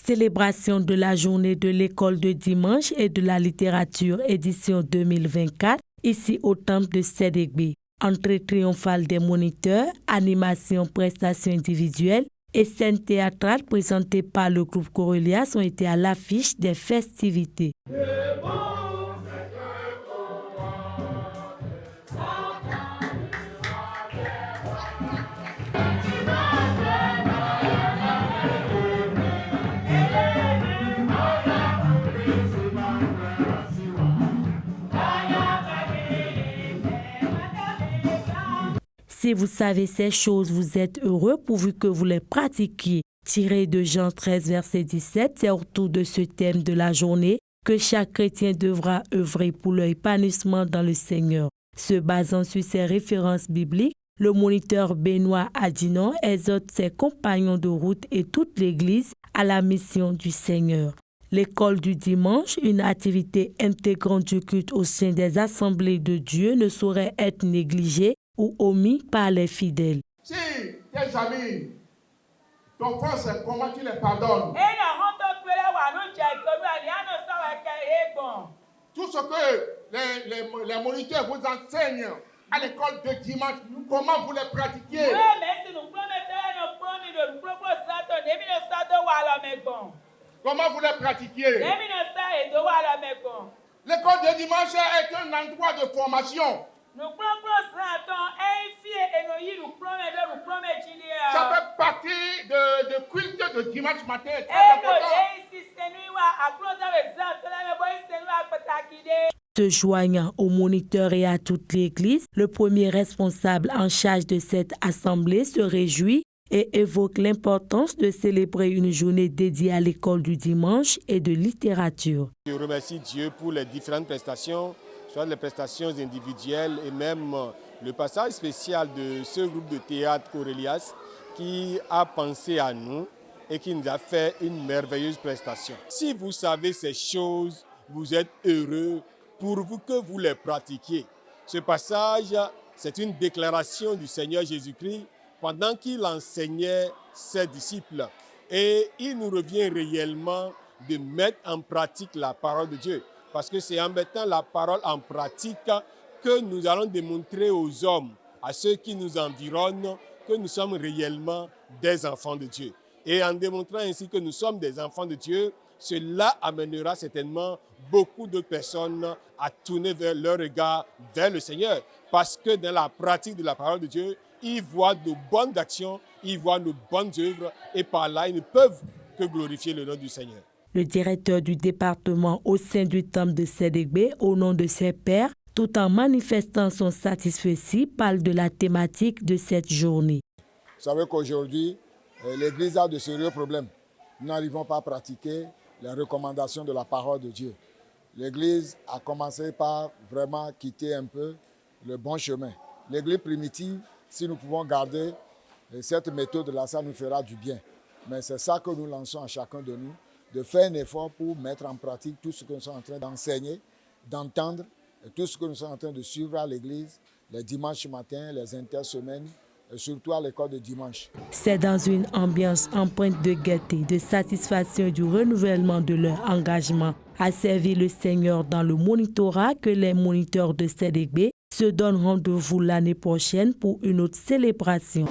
Célébration de la journée de l'école de dimanche et de la littérature édition 2024, ici au temple de Sédégbé. Entrée triomphale des moniteurs, animation, prestations individuelles et scène théâtrale présentées par le groupe Corelias ont été à l'affiche des festivités. Si vous savez ces choses, vous êtes heureux pourvu que vous les pratiquiez. Tiré de Jean 13, verset 17, c'est autour de ce thème de la journée que chaque chrétien devra œuvrer pour l'épanouissement dans le Seigneur. Se basant sur ces références bibliques, le moniteur Benoît Adinon exhorte ses compagnons de route et toute l'Église à la mission du Seigneur. L'école du dimanche, une activité intégrante du culte au sein des assemblées de Dieu, ne saurait être négligée ou omis par les fidèles. Si tes amis t'offensent, comment tu les pardonnes? Tout ce que les moniteurs vous enseignent à l'école de dimanche, comment vous les pratiquez? Comment vous les pratiquez? L'école de dimanche est un endroit de formation. Ça fait partie de culte de dimanche matin. Se joignant aux moniteurs et à toute l'Église, le premier responsable en charge de cette assemblée se réjouit et évoque l'importance de célébrer une journée dédiée à l'école du dimanche et de littérature. Je remercie Dieu pour les différentes prestations, soit les prestations individuelles et même le passage spécial de ce groupe de théâtre Corelias qui a pensé à nous et qui nous a fait une merveilleuse prestation. Si vous savez ces choses, vous êtes heureux pour vous que vous les pratiquiez. Ce passage, c'est une déclaration du Seigneur Jésus-Christ pendant qu'il enseignait ses disciples. Et il nous revient réellement de mettre en pratique la parole de Dieu. Parce que c'est en mettant la parole en pratique que nous allons démontrer aux hommes, à ceux qui nous environnent, que nous sommes réellement des enfants de Dieu. Et en démontrant ainsi que nous sommes des enfants de Dieu, cela amènera certainement beaucoup d'autres personnes à tourner leur regard vers le Seigneur. Parce que dans la pratique de la parole de Dieu, ils voient de bonnes actions, ils voient de bonnes œuvres et par là, ils ne peuvent que glorifier le nom du Seigneur. Le directeur du département au sein du temple de Sédégbé, au nom de ses pairs, tout en manifestant son satisfait, parle de la thématique de cette journée. Vous savez qu'aujourd'hui, l'Église a de sérieux problèmes. Nous n'arrivons pas à pratiquer les recommandations de la parole de Dieu. L'Église a commencé par vraiment quitter un peu le bon chemin. L'Église primitive, si nous pouvons garder cette méthode-là, ça nous fera du bien. Mais c'est ça que nous lançons à chacun de nous, de faire un effort pour mettre en pratique tout ce que nous sommes en train d'enseigner, d'entendre, et tout ce que nous sommes en train de suivre à l'Église, les dimanches matins, les intersemaines, et surtout à l'école de dimanche. C'est dans une ambiance empreinte de gaieté, de satisfaction et du renouvellement de leur engagement à servir le Seigneur dans le monitorat que les moniteurs de Sédégbé se donnent rendez-vous l'année prochaine pour une autre célébration.